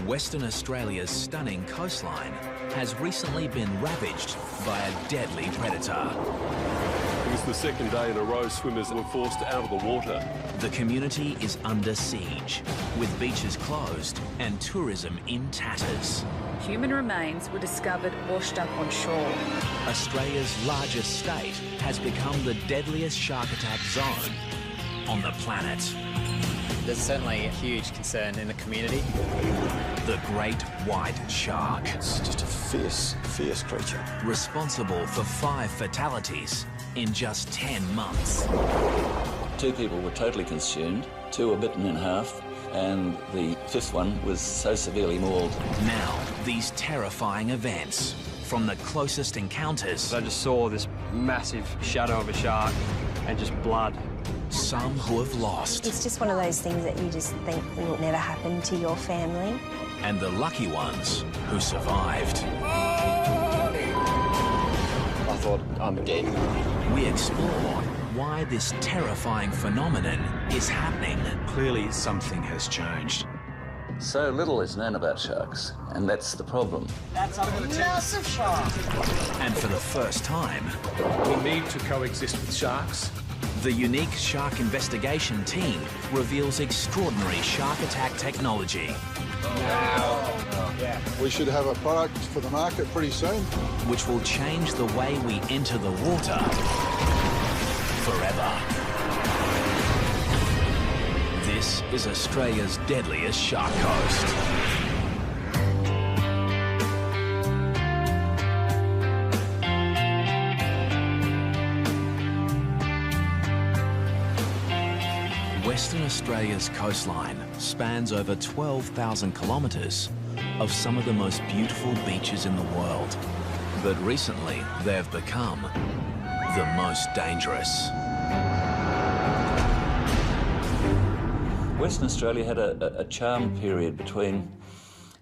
Western Australia's stunning coastline has recently been ravaged by a deadly predator. It was the second day in a row swimmers were forced out of the water. The community is under siege, with beaches closed and tourism in tatters. Human remains were discovered washed up on shore. Australia's largest state has become the deadliest shark attack zone on the planet. There's certainly a huge concern in the community. The great white shark. It's just a fierce, fierce creature. Responsible for 5 fatalities in just 10 months. 2 people were totally consumed, 2 were bitten in half, and the 5th one was so severely mauled. Now, these terrifying events, from the closest encounters, I just saw this massive shadow of a shark and just blood. some who have lost, It's just one of those things that you just think will never happen to your family. and the lucky ones who survived. I thought, I'm dead. We explore why this terrifying phenomenon is happening. Clearly something has changed. So little is known about sharks, and that's the problem. That's a massive shark. And for the first time, We need to coexist with sharks. the unique shark investigation team reveals extraordinary shark attack technology, We should have a product for the market pretty soon. which will change the way we enter the water forever. This is Australia's deadliest shark coast. Western Australia's coastline spans over 12,000 kilometres of some of the most beautiful beaches in the world. But recently, they've become the most dangerous. Western Australia had a charm period between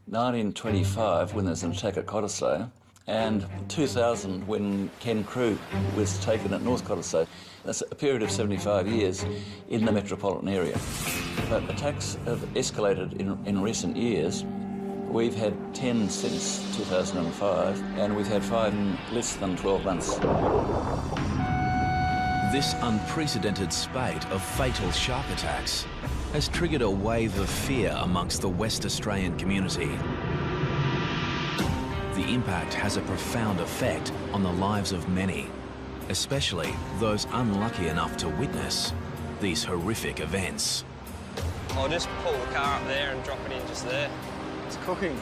1925, when there was an attack at Cottesloe, and 2000, when Ken Crew was taken at North Cottesloe. That's a period of 75 years in the metropolitan area. But attacks have escalated in recent years. We've had 10 since 2005, and we've had 5 in less than 12 months. This unprecedented spate of fatal shark attacks has triggered a wave of fear amongst the West Australian community. The impact has a profound effect on the lives of many, especially those unlucky enough to witness these horrific events. I'll just pull the car up there and drop it in just there. It's cooking.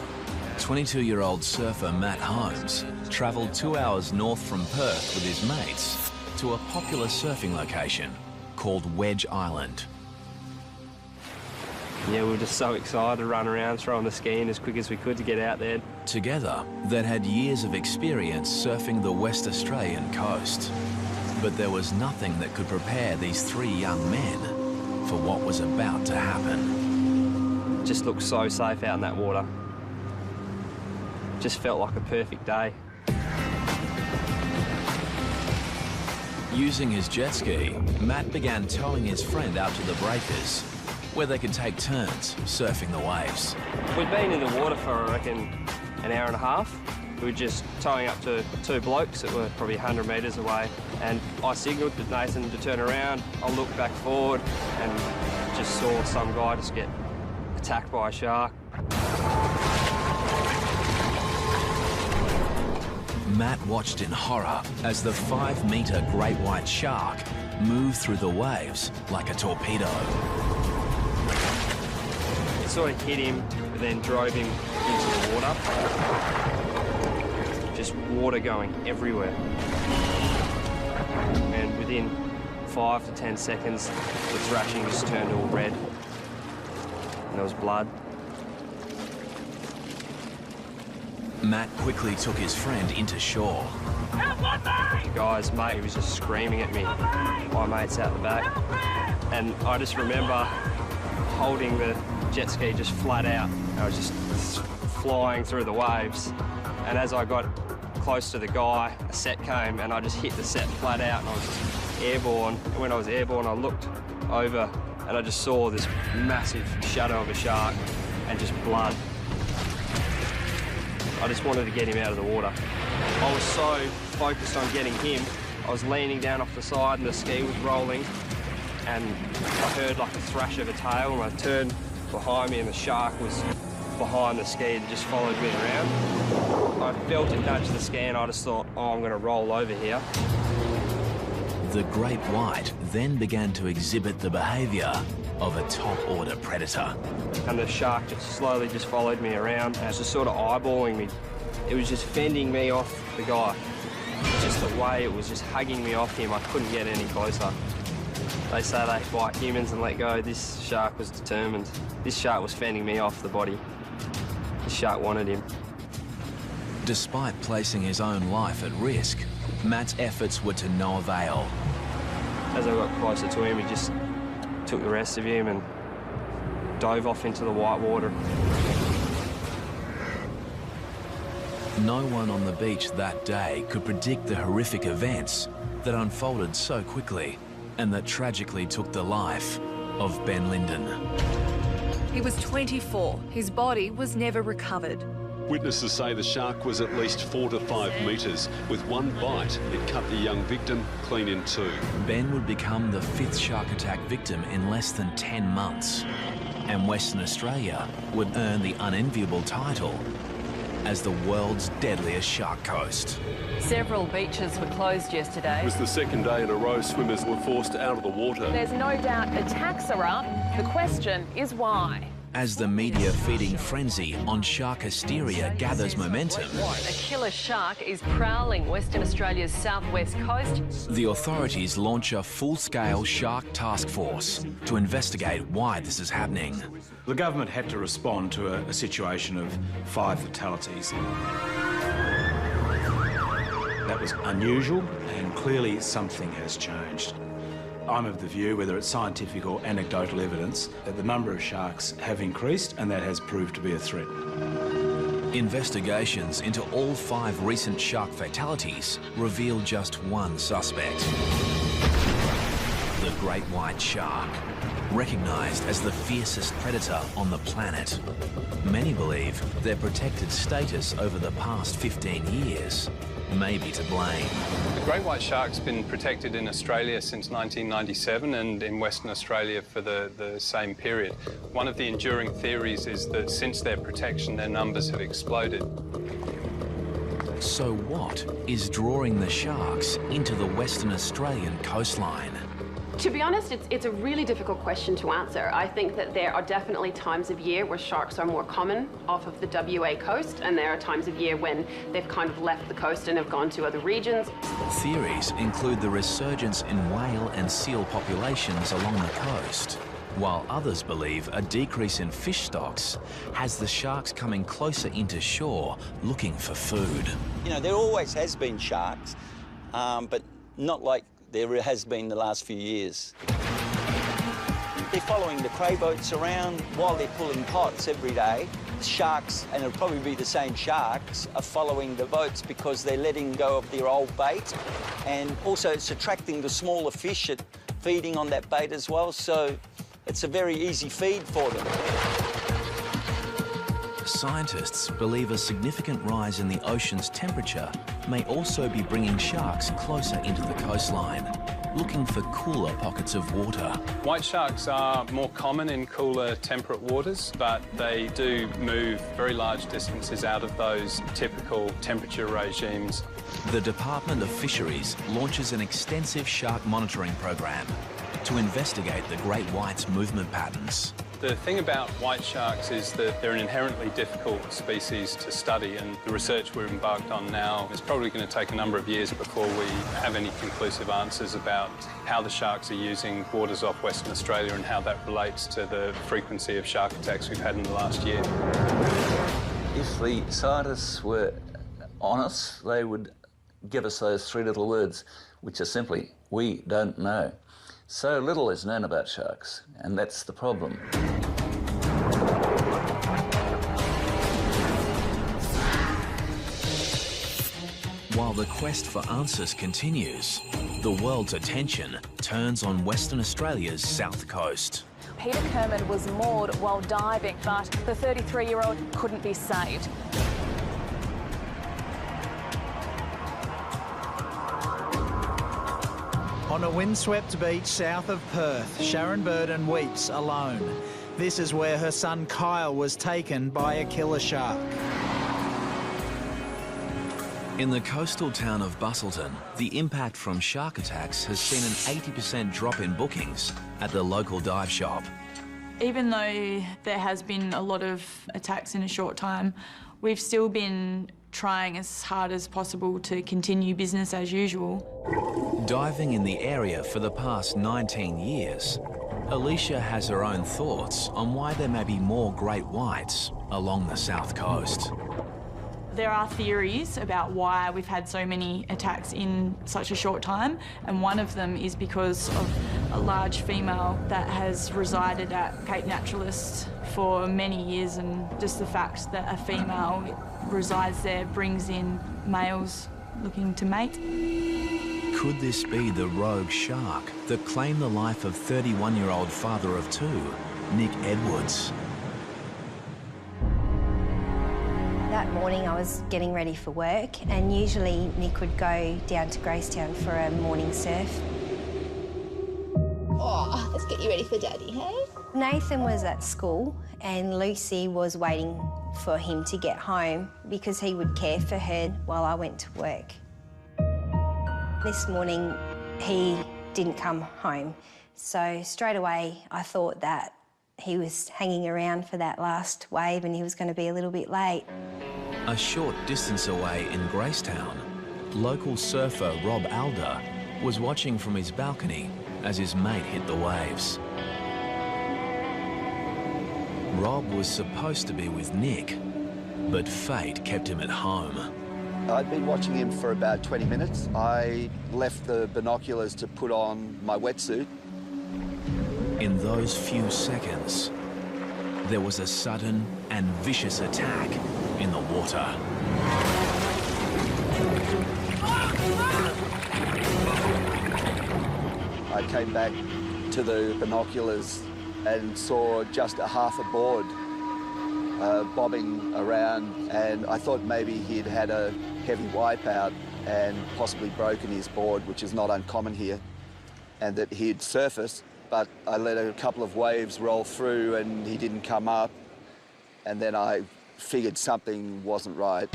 22-year-old surfer Matt Holmes travelled 2 hours north from Perth with his mates to a popular surfing location called Wedge Island. Yeah, we were just so excited to run around throwing the ski in as quick as we could to get out there. Together, they'd had years of experience surfing the West Australian coast. But there was nothing that could prepare these 3 young men for what was about to happen. It just looked so safe out in that water. Just felt like a perfect day. Using his jet ski, Matt began towing his friend out to the breakers, where they could take turns surfing the waves. We'd been in the water for, I reckon, an hour and a half. We were just towing up to 2 blokes that were probably 100 metres away, and I signalled to Nathan to turn around. I looked back forward and just saw some guy just get attacked by a shark. Matt watched in horror as the 5-metre great white shark moved through the waves like a torpedo. It sort of hit him, but then drove him into the water. Just water going everywhere. And within 5 to 10 seconds, the thrashing just turned all red. And there was blood. Matt quickly took his friend into shore. The guy's mate was just screaming at me. My mate's out the back. And I just remember holding the jet ski just flat out. I was just flying through the waves. And as I got close to the guy, a set came and I just hit the set flat out and I was just airborne. And when I was airborne, I looked over and I just saw this massive shadow of a shark and just blood. I just wanted to get him out of the water. I was so focused on getting him, I was leaning down off the side and the ski was rolling, and I heard like a thrash of a tail, and I turned behind me and the shark was behind the ski and just followed me around. I felt it nudge the ski and I just thought, oh, I'm going to roll over here. The great white then began to exhibit the behaviour of a top-order predator. And the shark just slowly just followed me around and was just sort of eyeballing me. It was just fending me off the guy. Just the way it was just hugging me off him, I couldn't get any closer. They say they fight humans and let go. This shark was determined. This shark was fending me off the body. This shark wanted him. Despite placing his own life at risk, Matt's efforts were to no avail. As I got closer to him, he just took the rest of him and dove off into the white water. No one on the beach that day could predict the horrific events that unfolded so quickly and that tragically took the life of Ben Linden. He was 24. His body was never recovered. Witnesses say the shark was at least 4 to 5 metres. With one bite, it cut the young victim clean in two. Ben would become the 5th shark attack victim in less than 10 months, and Western Australia would earn the unenviable title as the world's deadliest shark coast. Several beaches were closed yesterday. It was the second day in a row swimmers were forced out of the water. There's no doubt attacks are up. The question is why. As the media-feeding frenzy on shark hysteria gathers momentum, A killer shark is prowling Western Australia's southwest coast. the authorities launch a full-scale shark task force to investigate why this is happening. The government had to respond to a situation of 5 fatalities. That was unusual, and clearly something has changed. I'm of the view, whether it's scientific or anecdotal evidence, that the number of sharks have increased, and that has proved to be a threat. Investigations into all 5 recent shark fatalities reveal just one suspect. The great white shark, recognised as the fiercest predator on the planet. Many believe their protected status over the past 15 years may be to blame. The great white shark's been protected in Australia since 1997 and in Western Australia for the same period. One of the enduring theories is that since their protection, their numbers have exploded. So what is drawing the sharks into the Western Australian coastline? To be honest, it's a really difficult question to answer. I think that there are definitely times of year where sharks are more common off of the WA coast, and there are times of year when they've kind of left the coast and have gone to other regions. Theories include the resurgence in whale and seal populations along the coast, while others believe a decrease in fish stocks has the sharks coming closer into shore looking for food. You know, there always has been sharks, but not like there has been the last few years. They're following the cray boats around while they're pulling pots every day. The sharks, and it'll probably be the same sharks, are following the boats because they're letting go of their old bait, and also it's attracting the smaller fish at feeding on that bait as well, so it's a very easy feed for them. Scientists believe a significant rise in the ocean's temperature may also be bringing sharks closer into the coastline, looking for cooler pockets of water. White sharks are more common in cooler temperate waters, but they do move very large distances out of those typical temperature regimes. The Department of Fisheries launches an extensive shark monitoring program to investigate the great white's movement patterns. The thing about white sharks is that they're an inherently difficult species to study, and the research we're embarked on now is probably going to take a number of years before we have any conclusive answers about how the sharks are using waters off Western Australia and how that relates to the frequency of shark attacks we've had in the last year. If the scientists were honest, they would give us those 3 little words, which are simply, we don't know. So little is known about sharks, and that's the problem. While the quest for answers continues, the world's attention turns on Western Australia's south coast. Peter Kerman was moored while diving, but the 33-year-old couldn't be saved. On a windswept beach south of Perth, Sharon Burden weeps alone. This is where her son Kyle was taken by a killer shark. In the coastal town of Busselton, the impact from shark attacks has seen an 80% drop in bookings at the local dive shop. Even though there has been a lot of attacks in a short time, we've still been trying as hard as possible to continue business as usual. Diving in the area for the past 19 years, Alicia has her own thoughts on why there may be more great whites along the south coast. There are theories about why we've had so many attacks in such a short time, and one of them is because of a large female that has resided at Cape Naturalist for many years, and just the fact that a female resides there brings in males looking to mate. Could this be the rogue shark that claimed the life of 31-year-old father of two, Nick Edwards? That morning I was getting ready for work, and usually Nick would go down to Gracetown for a morning surf. Oh, let's get you ready for Daddy, hey? Nathan was at school and Lucy was waiting for him to get home because he would care for her while I went to work. This morning he didn't come home, so straight away I thought that he was hanging around for that last wave and he was going to be a little bit late. A short distance away in Gracetown, local surfer Rob Alder was watching from his balcony as his mate hit the waves. Rob was supposed to be with Nick, but fate kept him at home. I'd been watching him for about 20 minutes. I left the binoculars to put on my wetsuit. In those few seconds, there was a sudden and vicious attack in the water. I came back to the binoculars and saw just a half a board bobbing around, and I thought maybe he'd had a heavy wipeout and possibly broken his board, which is not uncommon here, and that he'd surfaced. But I let a couple of waves roll through and he didn't come up, and then I figured something wasn't right.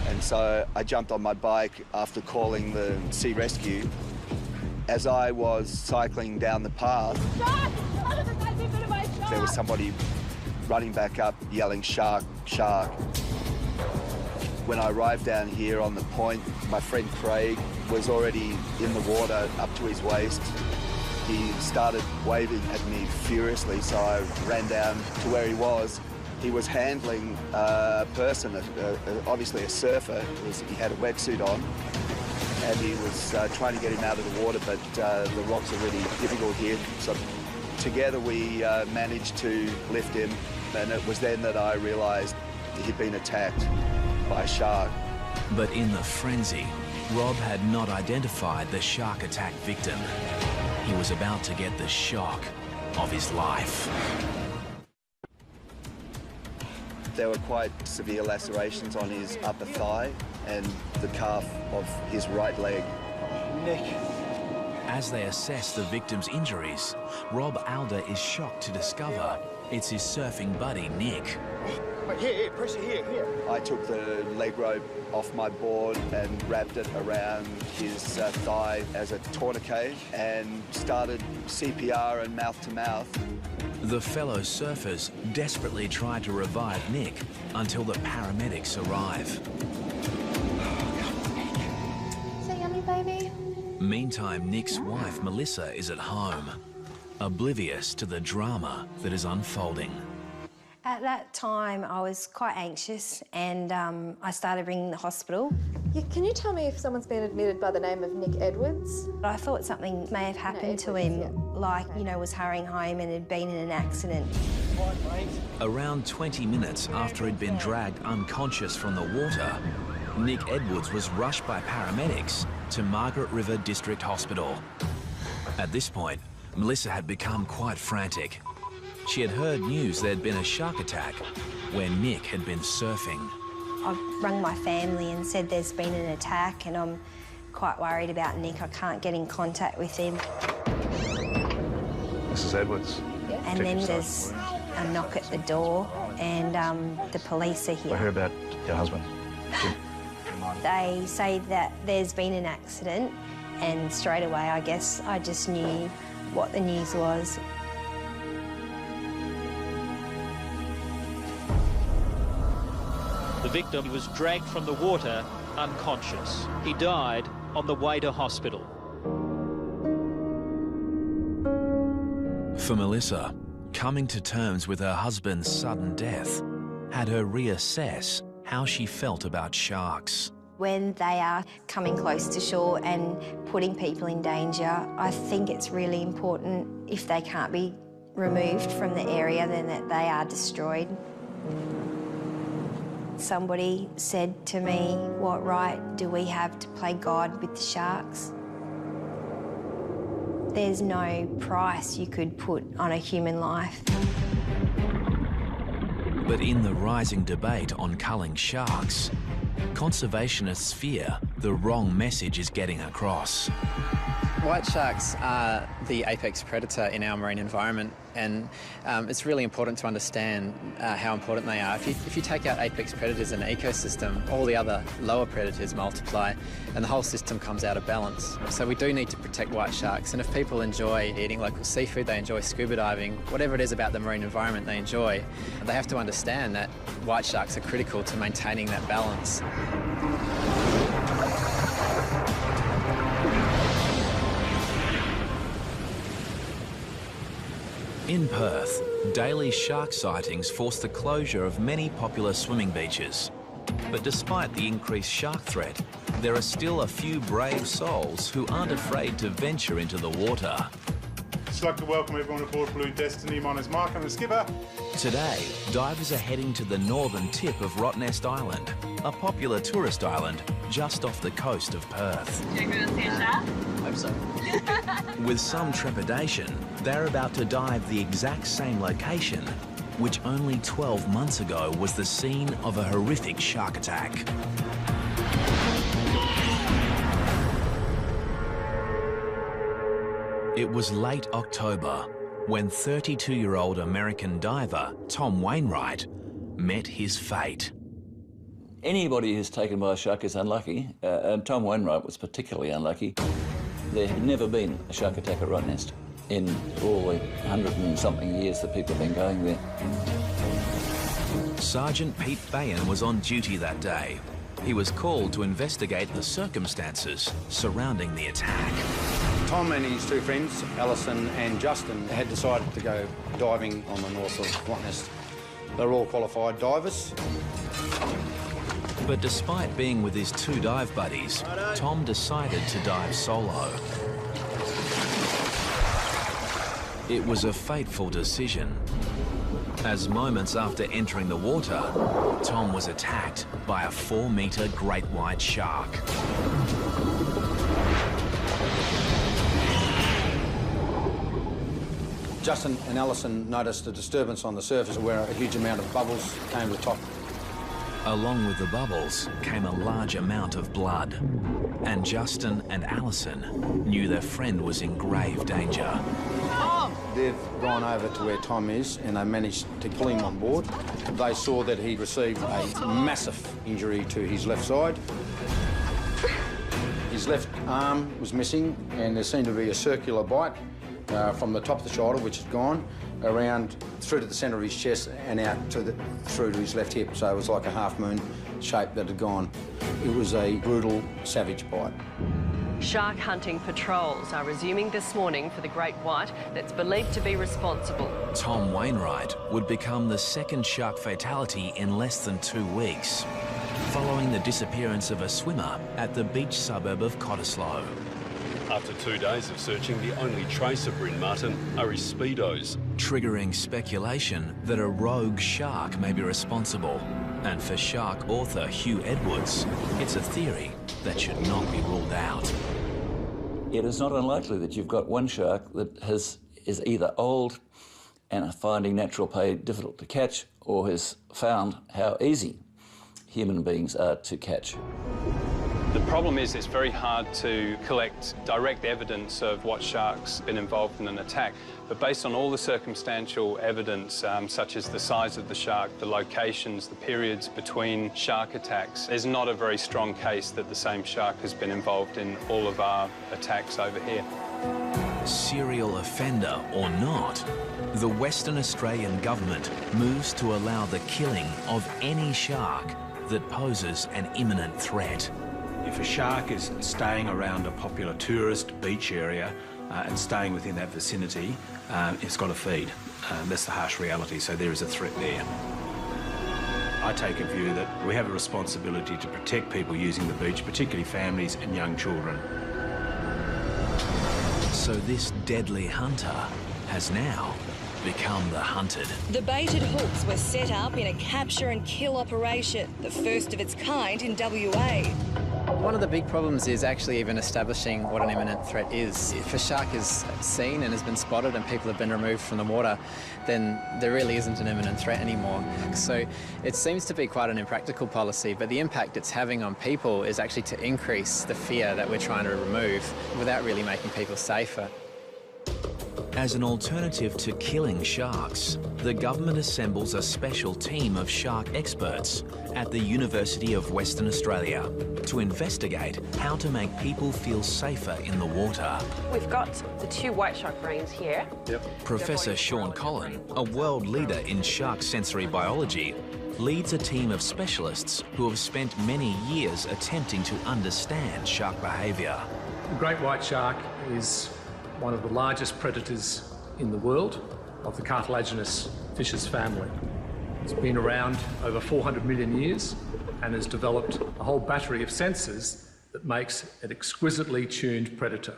And so I jumped on my bike after calling the Sea Rescue. As I was cycling down the path, there was somebody running back up yelling, "Shark, shark." When I arrived down here on the point, my friend Craig was already in the water up to his waist. He started waving at me furiously, so I ran down to where he was. He was handling a person, obviously a surfer. He had a wetsuit on, and he was trying to get him out of the water, but the rocks are really difficult here. So together we managed to lift him, and it was then that I realised he'd been attacked by a shark. But in the frenzy, Rob had not identified the shark attack victim. He was about to get the shock of his life. There were quite severe lacerations on his upper thigh and the calf of his right leg. Nick. As they assess the victim's injuries, Rob Alder is shocked to discover it's his surfing buddy, Nick. Here, pressure here. I took the leg rope off my board and wrapped it around his thigh as a tourniquet and started CPR and mouth-to-mouth. The fellow surfers desperately tried to revive Nick until the paramedics arrive. Say yummy, baby. Meantime, Nick's wife, Melissa, is at home, oblivious to the drama that is unfolding. At that time, I was quite anxious and I started ringing the hospital. Yeah, can you tell me if someone's been admitted by the name of Nick Edwards? I thought something may have happened to him, like, you know, was hurrying home and had been in an accident. Around 20 minutes after he'd been dragged unconscious from the water, Nick Edwards was rushed by paramedics to Margaret River District Hospital. At this point, Melissa had become quite frantic. She had heard news there'd been a shark attack where Nick had been surfing. I've rung my family and said there's been an attack and I'm quite worried about Nick. I can't get in contact with him. Mrs. Edwards. And then there's a knock at the door and the police are here. I heard about your husband. They say that there's been an accident and straight away, I guess, I just knew what the news was. The victim was dragged from the water unconscious. He died on the way to hospital. For Melissa, coming to terms with her husband's sudden death had her reassess how she felt about sharks. When they are coming close to shore and putting people in danger, I think it's really important, if they can't be removed from the area, then that they are destroyed. Somebody said to me, what right do we have to play God with the sharks? There's no price you could put on a human life. But in the rising debate on culling sharks, conservationists fear the wrong message is getting across. White sharks are the apex predator in our marine environment, and it's really important to understand how important they are. If you take out apex predators in an ecosystem, all the other lower predators multiply and the whole system comes out of balance. So we do need to protect white sharks, and if people enjoy eating local seafood, they enjoy scuba diving, whatever it is about the marine environment they enjoy, they have to understand that white sharks are critical to maintaining that balance. In Perth, daily shark sightings forced the closure of many popular swimming beaches. But despite the increased shark threat, there are still a few brave souls who aren't afraid to venture into the water. I'd like to welcome everyone aboard Blue Destiny. My name's Mark, I'm the skipper. Today, divers are heading to the northern tip of Rottnest Island, a popular tourist island just off the coast of Perth. Do you want to see a shark? Hope so. With some trepidation, they're about to dive the exact same location, which only 12 months ago was the scene of a horrific shark attack. It was late October when 32-year-old American diver Tom Wainwright met his fate. Anybody who's taken by a shark is unlucky, and Tom Wainwright was particularly unlucky. There had never been a shark attack at Rottnest in all the 100 and something years that people have been going there. Sergeant Pete Bayan was on duty that day. He was called to investigate the circumstances surrounding the attack. Tom and his two friends, Alison and Justin, had decided to go diving on the north of Rottnest. They're all qualified divers. But despite being with his two dive buddies, Tom decided to dive solo. It was a fateful decision, as moments after entering the water, Tom was attacked by a 4-metre great white shark. Justin and Alison noticed a disturbance on the surface where a huge amount of bubbles came to the top. Along with the bubbles came a large amount of blood, and Justin and Alison knew their friend was in grave danger. They've gone over to where Tom is and they managed to pull him on board. They saw that he received a massive injury to his left side. His left arm was missing and there seemed to be a circular bite from the top of the shoulder, which had gone around through to the centre of his chest and out to through to his left hip. So it was like a half-moon shape that had gone. It was a brutal, savage bite. Shark hunting patrols are resuming this morning for the great white that's believed to be responsible. Tom Wainwright would become the second shark fatality in less than 2 weeks, following the disappearance of a swimmer at the beach suburb of Cottesloe. After 2 days of searching, the only trace of Bryn Martin are his speedos, triggering speculation that a rogue shark may be responsible. And for shark author Hugh Edwards, it's a theory that should not be ruled out. It is not unlikely that you've got one shark that is either old and finding natural prey difficult to catch, or has found how easy human beings are to catch. The problem is it's very hard to collect direct evidence of what shark's been involved in an attack. But based on all the circumstantial evidence, such as the size of the shark, the locations, the periods between shark attacks, there's not a very strong case that the same shark has been involved in all of our attacks over here. Serial offender or not, the Western Australian government moves to allow the killing of any shark that poses an imminent threat. If a shark is staying around a popular tourist beach area and staying within that vicinity, it's got to feed. That's the harsh reality, so there is a threat there. I take a view that we have a responsibility to protect people using the beach, particularly families and young children. So this deadly hunter has now become the hunted. The baited hooks were set up in a capture and kill operation, the first of its kind in WA. One of the big problems is actually even establishing what an imminent threat is. If a shark is seen and has been spotted and people have been removed from the water, then there really isn't an imminent threat anymore. So it seems to be quite an impractical policy, but the impact it's having on people is actually to increase the fear that we're trying to remove without really making people safer. As an alternative to killing sharks, the government assembles a special team of shark experts at the University of Western Australia to investigate how to make people feel safer in the water. We've got the 2 white shark brains here. Professor Sean Collin, a world leader in shark sensory biology, leads a team of specialists who have spent many years attempting to understand shark behaviour. The great white shark is one of the largest predators in the world of the cartilaginous fishes family. It's been around over 400 million years and has developed a whole battery of sensors that makes an exquisitely tuned predator.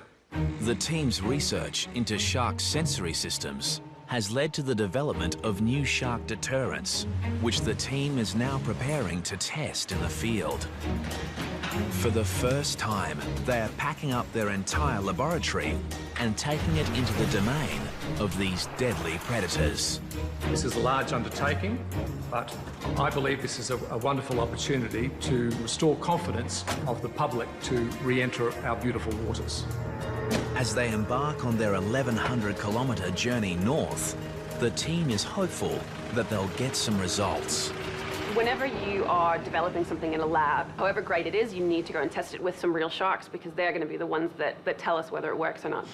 The team's research into shark sensory systems has led to the development of new shark deterrents, which the team is now preparing to test in the field. For the first time, they are packing up their entire laboratory and taking it into the domain of these deadly predators. This is a large undertaking, but I believe this is a wonderful opportunity to restore confidence of the public to re-enter our beautiful waters. As they embark on their 1,100-kilometre journey north, the team is hopeful that they'll get some results. Whenever you are developing something in a lab, however great it is, you need to go and test it with some real sharks because they're going to be the ones that tell us whether it works or not.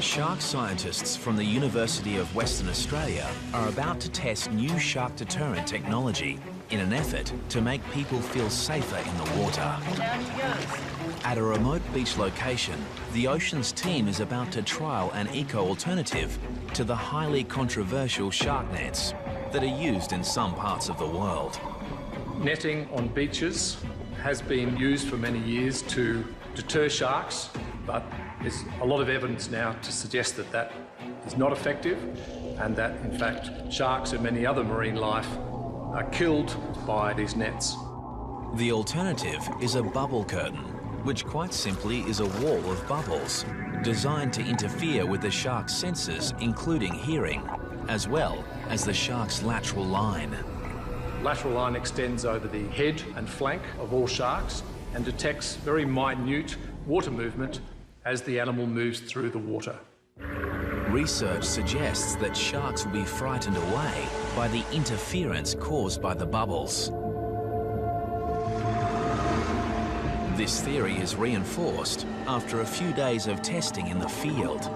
Shark scientists from the University of Western Australia are about to test new shark deterrent technology in an effort to make people feel safer in the water. At a remote beach location, the Oceans team is about to trial an eco-alternative to the highly controversial shark nets that are used in some parts of the world. Netting on beaches has been used for many years to deter sharks, but there's a lot of evidence now to suggest that that is not effective and that, in fact, sharks and many other marine life are killed by these nets. The alternative is a bubble curtain, which quite simply is a wall of bubbles designed to interfere with the shark's senses, including hearing, as well as the shark's lateral line. Lateral line extends over the head and flank of all sharks and detects very minute water movement as the animal moves through the water. Research suggests that sharks will be frightened away by the interference caused by the bubbles. This theory is reinforced after a few days of testing in the field.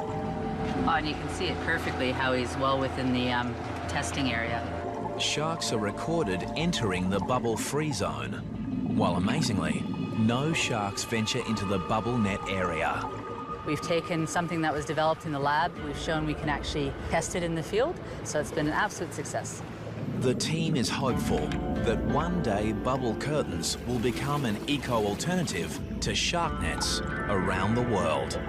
And you can see it perfectly how he's well within the testing area. Sharks are recorded entering the bubble-free zone, while amazingly, no sharks venture into the bubble net area. We've taken something that was developed in the lab, we've shown we can actually test it in the field, so it's been an absolute success. The team is hopeful that one day bubble curtains will become an eco-alternative to shark nets around the world.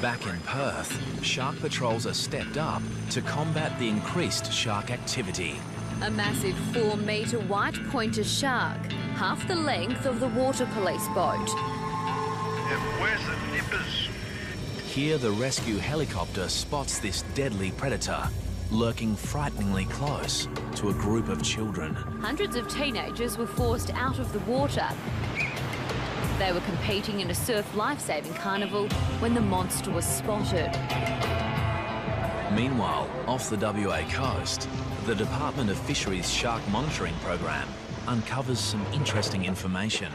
Back in Perth, shark patrols are stepped up to combat the increased shark activity. A massive 4-metre white pointer shark, half the length of the water police boat. Where's the nippers? Here, the rescue helicopter spots this deadly predator lurking frighteningly close to a group of children. Hundreds of teenagers were forced out of the water. They were competing in a surf lifesaving carnival when the monster was spotted. Meanwhile, off the WA coast, the Department of Fisheries Shark Monitoring Program uncovers some interesting information.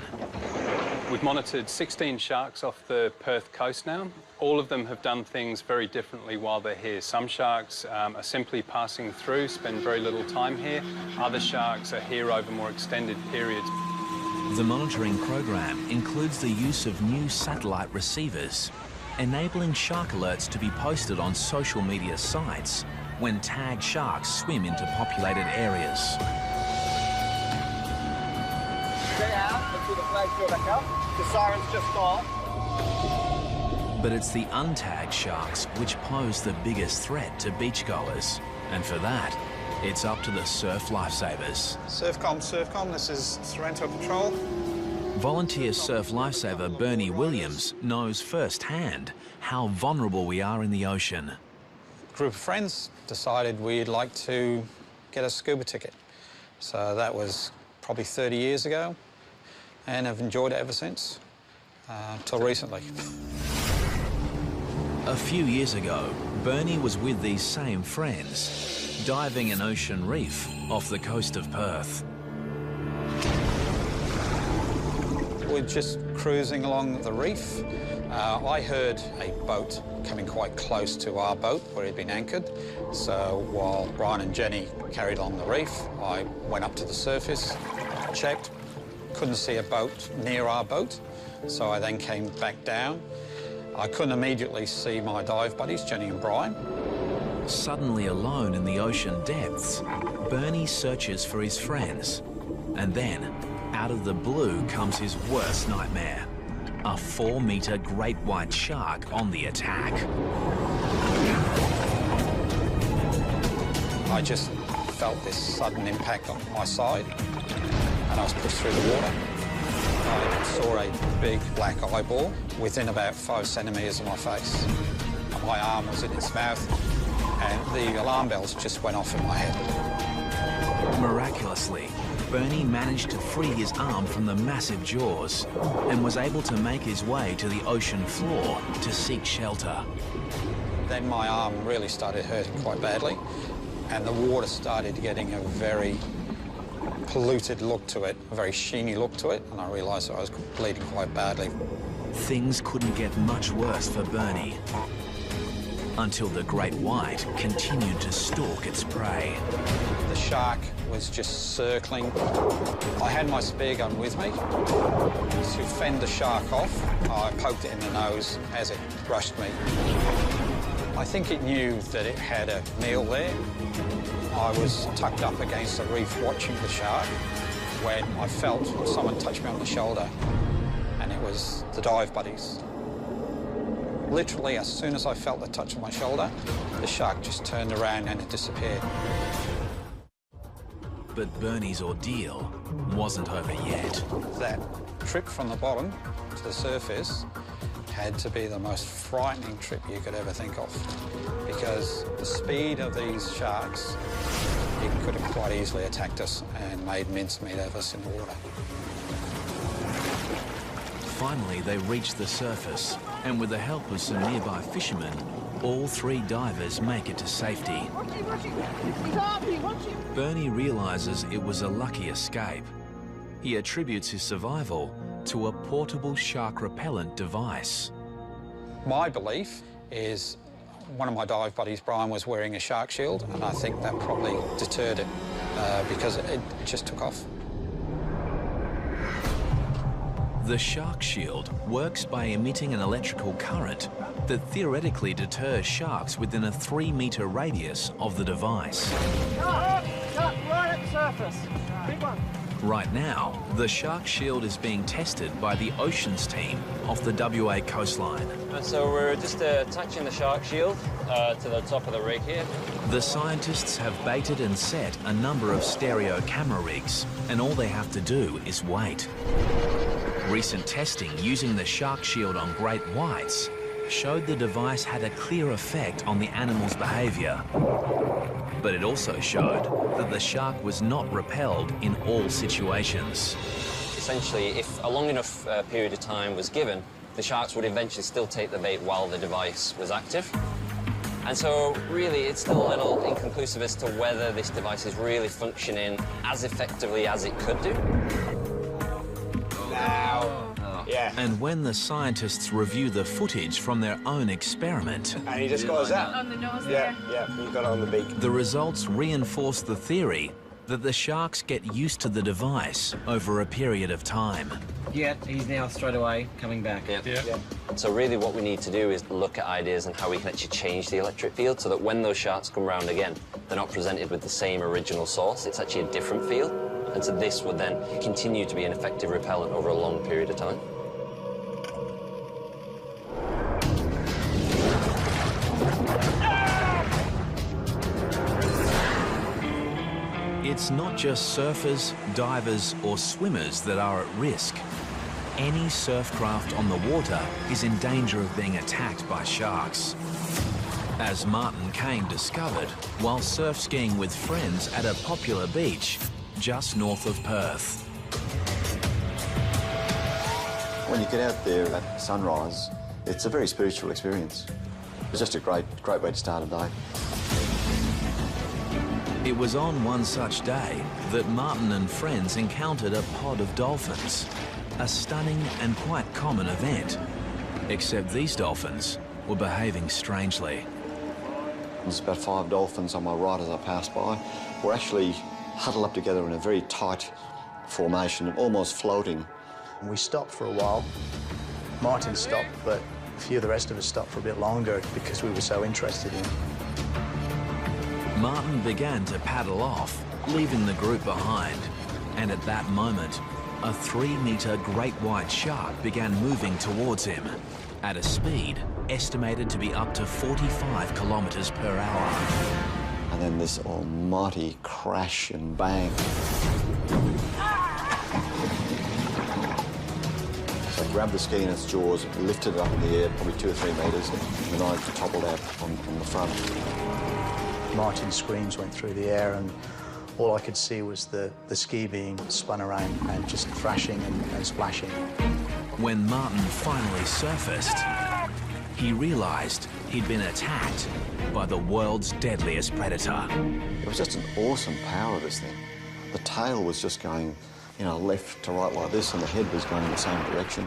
We've monitored 16 sharks off the Perth coast now. All of them have done things very differently while they're here. Some sharks are simply passing through, spend very little time here. Other sharks are here over more extended periods. The monitoring program includes the use of new satellite receivers, enabling shark alerts to be posted on social media sites when tagged sharks swim into populated areas. Stay out until the flags go back up. The siren's just gone. But it's the untagged sharks which pose the biggest threat to beachgoers. And for that, it's up to the surf lifesavers. Surfcom, this is Sorrento Patrol. Volunteer surf lifesaver Bernie Williams knows firsthand how vulnerable we are in the ocean. A group of friends decided we'd like to get a scuba ticket. So that was probably 30 years ago, and I've enjoyed it ever since, till recently. A few years ago, Bernie was with these same friends, diving an ocean reef off the coast of Perth. We're just cruising along the reef. I heard a boat coming quite close to our boat where it had been anchored. So while Brian and Jenny carried on the reef, I went up to the surface, checked, couldn't see a boat near our boat. So I then came back down. I couldn't immediately see my dive buddies, Jenny and Brian. Suddenly alone in the ocean depths, Bernie searches for his friends. And then, out of the blue comes his worst nightmare. A 4-metre great white shark on the attack. I just felt this sudden impact on my side, and I was pushed through the water. I saw a big black eyeball within about 5 centimetres of my face. My arm was in its mouth, and the alarm bells just went off in my head. Miraculously, Bernie managed to free his arm from the massive jaws and was able to make his way to the ocean floor to seek shelter. Then my arm really started hurting quite badly, and the water started getting a very polluted look to it, a very sheeny look to it, and I realised I was bleeding quite badly. Things couldn't get much worse for Bernie until the great white continued to stalk its prey. The shark was just circling. I had my spear gun with me. To fend the shark off, I poked it in the nose as it rushed me. I think it knew that it had a meal there. I was tucked up against the reef watching the shark when I felt someone touch me on the shoulder, and it was the dive buddies. Literally, as soon as I felt the touch on my shoulder, the shark just turned around and it disappeared. But Bernie's ordeal wasn't over yet. That trip from the bottom to the surface had to be the most frightening trip you could ever think of, because the speed of these sharks, it could have quite easily attacked us and made mincemeat of us in the water. Finally, they reached the surface, and with the help of some nearby fishermen, all 3 divers make it to safety. Bernie realises it was a lucky escape. He attributes his survival to a portable shark repellent device. My belief is one of my dive buddies, Brian, was wearing a shark shield, and I think that probably deterred it because it just took off. The shark shield works by emitting an electrical current that theoretically deters sharks within a 3-metre radius of the device. Right at the surface. Big one. Right now, the shark shield is being tested by the oceans team off the WA coastline. So we're just attaching the shark shield to the top of the rig here. The scientists have baited and set a number of stereo camera rigs, and all they have to do is wait. Recent testing using the shark shield on great whites showed the device had a clear effect on the animal's behaviour. But it also showed that the shark was not repelled in all situations. Essentially, if a long enough period of time was given, the sharks would eventually still take the bait while the device was active. And so, really, it's still a little inconclusive as to whether this device is really functioning as effectively as it could do. Yeah. And when the scientists review the footage from their own experiment... And he just got us out. On the nose Yeah, you got it on the beak. The results reinforce the theory that the sharks get used to the device over a period of time. Yeah, he's now straight away coming back. Yeah. So really what we need to do is look at ideas and how we can actually change the electric field so that when those sharks come round again, they're not presented with the same original source, it's actually a different field. And so this would then continue to be an effective repellent over a long period of time. It's not just surfers, divers or swimmers that are at risk. Any surf craft on the water is in danger of being attacked by sharks. As Martin Kane discovered while surf skiing with friends at a popular beach just north of Perth. When you get out there at sunrise, it's a very spiritual experience. It's just a great way to start a day. It was on one such day that Martin and friends encountered a pod of dolphins, a stunning and quite common event. Except these dolphins were behaving strangely. There's about 5 dolphins on my right as I passed by. We're actually huddled up together in a very tight formation, almost floating. We stopped for a while. Martin stopped, but a few of the rest of us stopped for a bit longer because we were so interested in it. Martin began to paddle off, leaving the group behind. And at that moment, a 3-metre great white shark began moving towards him at a speed estimated to be up to 45 kilometres per hour. And then this almighty crash and bang. So I grabbed the ski in its jaws, lifted it up in the air, probably 2 or 3 metres, and then I toppled out on the front. Martin's screams went through the air, and all I could see was the ski being spun around and just thrashing and splashing. When Martin finally surfaced, he realised he'd been attacked by the world's deadliest predator. It was just an awesome power of this thing. The tail was just going, you know, left to right like this, and the head was going in the same direction.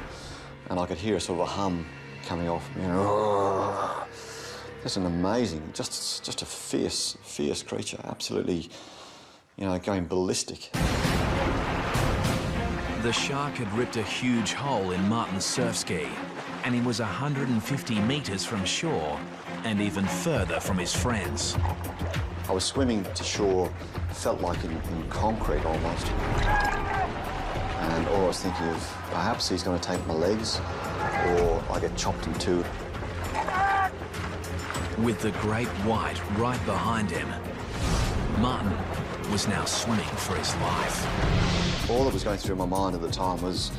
And I could hear a sort of a hum coming off, you know. Just an amazing, just a fierce creature, absolutely, you know, going ballistic. The shark had ripped a huge hole in Martin's surf ski, and he was 150 metres from shore and even further from his friends. I was swimming to shore, felt like in concrete almost. And all I was thinking of, perhaps he's going to take my legs, or I get chopped in two. With the great white right behind him, Martin was now swimming for his life. All that was going through my mind at the time was,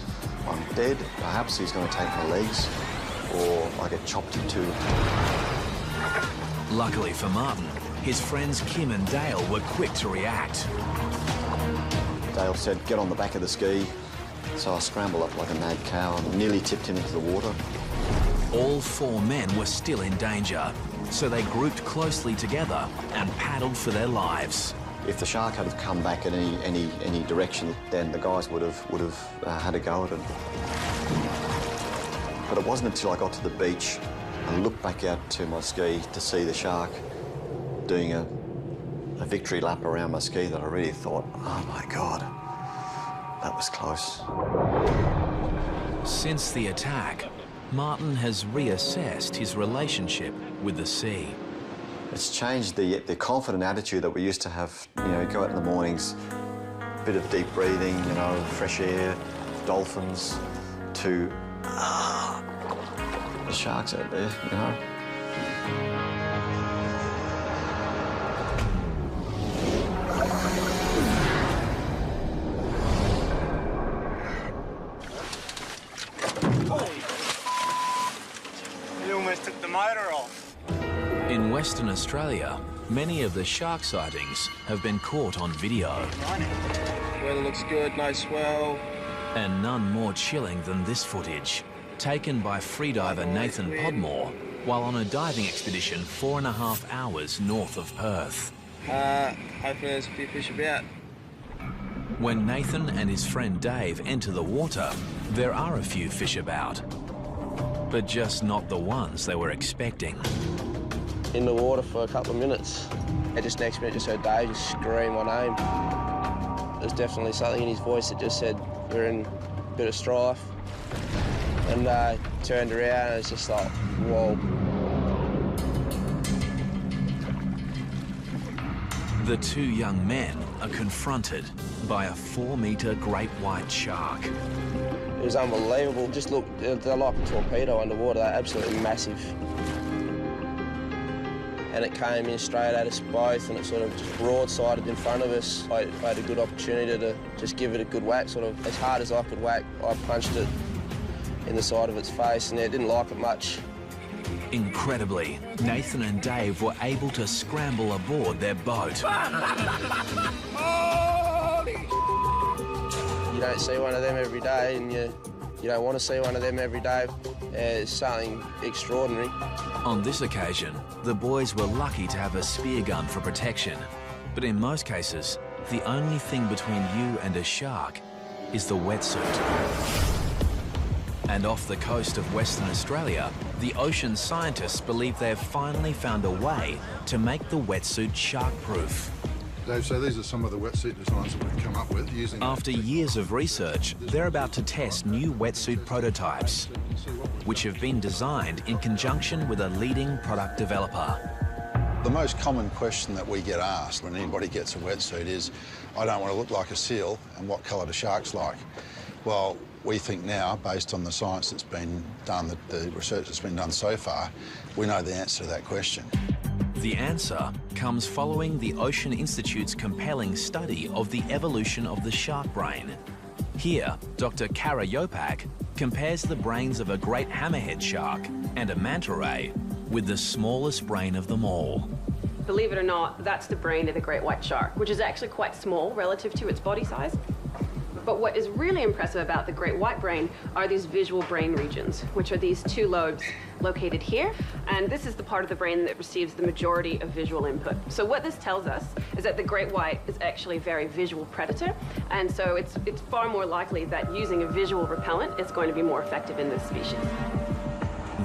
I'm dead, perhaps he's going to take my legs, or I get chopped in two. Luckily for Martin, his friends Kim and Dale were quick to react. Dale said, get on the back of the ski. So I scrambled up like a mad cow and nearly tipped him into the water. All 4 men were still in danger, so they grouped closely together and paddled for their lives. If the shark had come back in any direction, then the guys would have had a go at it. But it wasn't until I got to the beach and looked back out to my ski to see the shark doing a victory lap around my ski that I really thought, oh my God, that was close. Since the attack, Martin has reassessed his relationship with the sea. It's changed the confident attitude that we used to have, you know, go out in the mornings, a bit of deep breathing, you know, fresh air, dolphins, to the sharks out there, you know. just took the motor off. In Western Australia, many of the shark sightings have been caught on video. Weather looks good, no swell. And none more chilling than this footage, taken by freediver Nathan Podmore while on a diving expedition 4.5 hours north of Perth. Hopefully there's a few fish about. When Nathan and his friend Dave enter the water, there are a few fish about, but just not the ones they were expecting. In the water for a couple of minutes, and just next minute just heard Dave just scream my name. There was definitely something in his voice that just said, we're in a bit of strife. And turned around and it's just like, whoa. The two young men are confronted by a 4-metre great white shark. It was unbelievable. Just look, they're like a torpedo underwater. They're absolutely massive. And it came in straight at us both and it sort of just broadsided in front of us. I had a good opportunity to just give it a good whack, sort of as hard as I could whack. I punched it in the side of its face and it didn't like it much. Incredibly, Nathan and Dave were able to scramble aboard their boat. You don't see one of them every day and you don't want to see one of them every day. It's something extraordinary. On this occasion, the boys were lucky to have a spear gun for protection. But in most cases, the only thing between you and a shark is the wetsuit. And off the coast of Western Australia, the ocean scientists believe they've finally found a way to make the wetsuit shark-proof. Dave, so these are some of the wetsuit designs that we've come up with using... After years of research, they're about to test new wetsuit prototypes, which have been designed in conjunction with a leading product developer. The most common question that we get asked when anybody gets a wetsuit is, I don't want to look like a seal, and what colour do sharks like? Well, we think now, based on the science that's been done, the research that's been done so far, we know the answer to that question. The answer comes following the Ocean Institute's compelling study of the evolution of the shark brain. Here, Dr. Kara Yopak compares the brains of a great hammerhead shark and a manta ray with the smallest brain of them all. Believe it or not, that's the brain of the great white shark, which is actually quite small relative to its body size. But what is really impressive about the great white brain are these visual brain regions, which are these two lobes located here. And this is the part of the brain that receives the majority of visual input. So what this tells us is that the great white is actually a very visual predator. And so it's far more likely that using a visual repellent is going to be more effective in this species.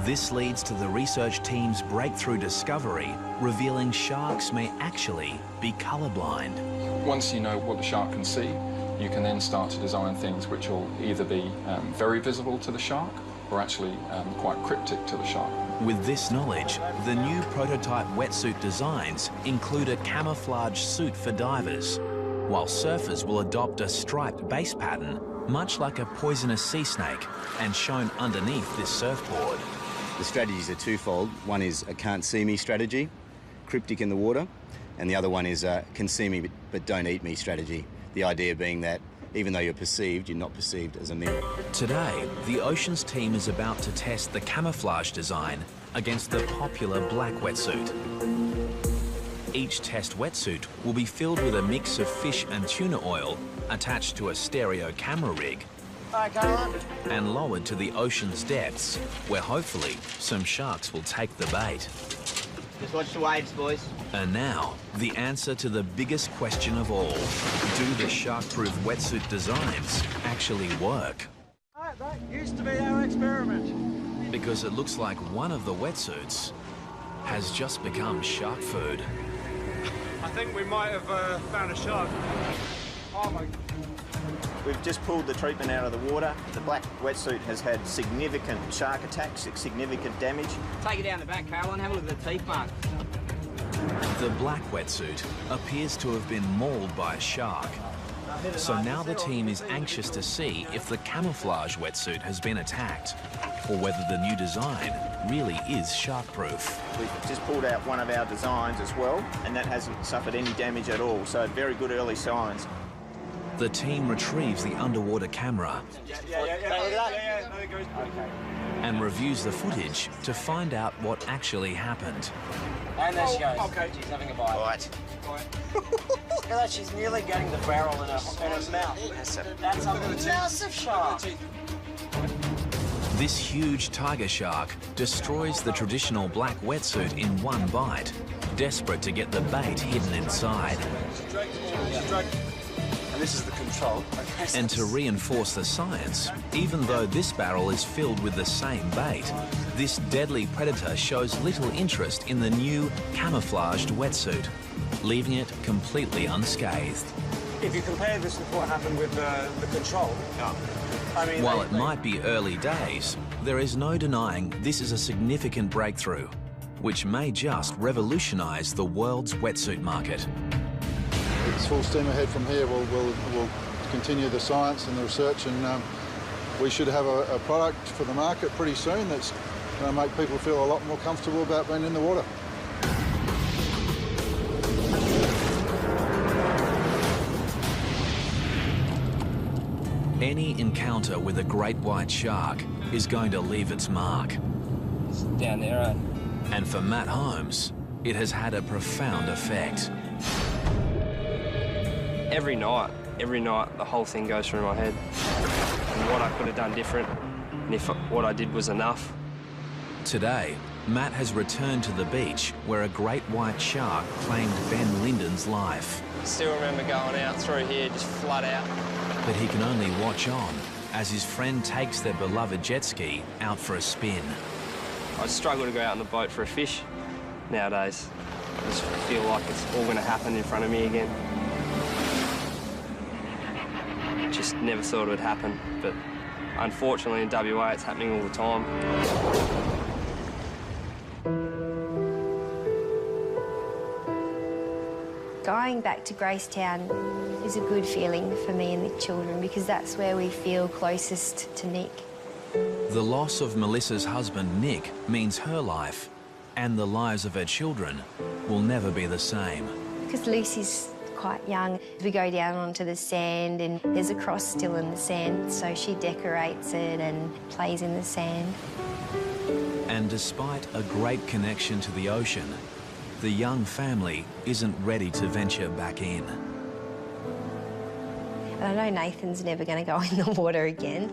This leads to the research team's breakthrough discovery, revealing sharks may actually be colourblind. Once you know what the shark can see, you can then start to design things which will either be very visible to the shark or actually quite cryptic to the shark. With this knowledge, the new prototype wetsuit designs include a camouflage suit for divers, while surfers will adopt a striped base pattern, much like a poisonous sea snake, and shown underneath this surfboard. The strategies are twofold. One is a can't see me strategy, cryptic in the water, and the other one is a can see me but don't eat me strategy. The idea being that even though you're perceived, you're not perceived as a meal. Today, the Oceans team is about to test the camouflage design against the popular black wetsuit. Each test wetsuit will be filled with a mix of fish and tuna oil attached to a stereo camera rig and lowered to the ocean's depths, where hopefully some sharks will take the bait. Just watch the waves, boys. And now, the answer to the biggest question of all. Do the shark-proof wetsuit designs actually work? That used to be our experiment. Because it looks like one of the wetsuits has just become shark food. I think we might have found a shark. Oh my... We've just pulled the treatment out of the water. The black wetsuit has had significant shark attacks, significant damage. Take it down the back, Caroline, have a look at the teeth mark. The black wetsuit appears to have been mauled by a shark. So now the team is anxious to see if the camouflage wetsuit has been attacked, or whether the new design really is shark-proof. We've just pulled out one of our designs as well, and that hasn't suffered any damage at all, so very good early signs. The team retrieves the underwater camera and reviews the footage to find out what actually happened. And there she goes. Okay. She's having a bite. Right. Look at that, she's nearly getting the barrel in her mouth. That's a massive shark. This huge tiger shark destroys the traditional black wetsuit in one bite, desperate to get the bait hidden inside. And this is the control. Okay. And to reinforce the science, even though this barrel is filled with the same bait, this deadly predator shows little interest in the new camouflaged wetsuit, leaving it completely unscathed. If you compare this with what happened with the control, I mean, while it might be early days, there is no denying this is a significant breakthrough, which may just revolutionise the world's wetsuit market. It's full steam ahead from here. We'll continue the science and the research, and we should have a product for the market pretty soon that's going to make people feel a lot more comfortable about being in the water. Any encounter with a great white shark is going to leave its mark. It's down there, right? And for Matt Holmes, it has had a profound effect. Every night, the whole thing goes through my head. And what I could have done different, and if what I did was enough. Today, Matt has returned to the beach where a great white shark claimed Ben Linden's life. Still remember going out through here, just flat out. But he can only watch on as his friend takes their beloved jet ski out for a spin. I struggle to go out on the boat for a fish nowadays. I just feel like it's all going to happen in front of me again. Just never thought it would happen, but unfortunately in WA it's happening all the time. Going back to Gracetown is a good feeling for me and the children because that's where we feel closest to Nick. The loss of Melissa's husband, Nick, means her life and the lives of her children will never be the same. Because Lucy's quite young, we go down onto the sand and there's a cross still in the sand, so she decorates it and plays in the sand. And despite a great connection to the ocean, the young family isn't ready to venture back in. And I know Nathan's never going to go in the water again.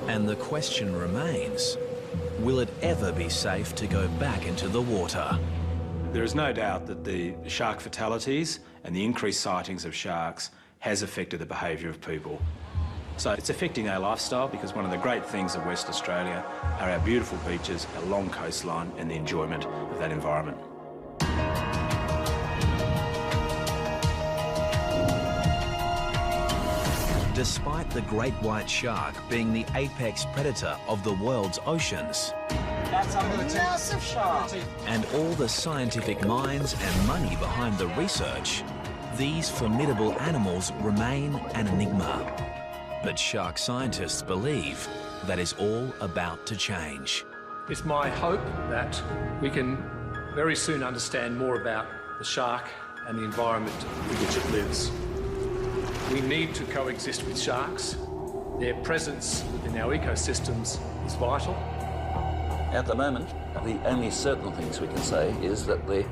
And the question remains, will it ever be safe to go back into the water? There is no doubt that the shark fatalities and the increased sightings of sharks has affected the behaviour of people. So it's affecting our lifestyle because one of the great things of Western Australia are our beautiful beaches, our long coastline and the enjoyment of that environment. Despite the great white shark being the apex predator of the world's oceans, That's a massive shark. and all the scientific minds and money behind the research, these formidable animals remain an enigma. But shark scientists believe that is all about to change. It's my hope that we can very soon understand more about the shark and the environment in which it lives. We need to coexist with sharks. Their presence within our ecosystems is vital. At the moment, the only certain things we can say is that there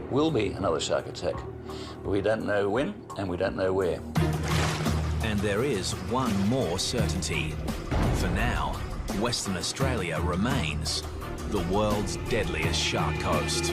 will be another shark attack. But we don't know when and we don't know where. And there is one more certainty. For now, Western Australia remains the world's deadliest shark coast.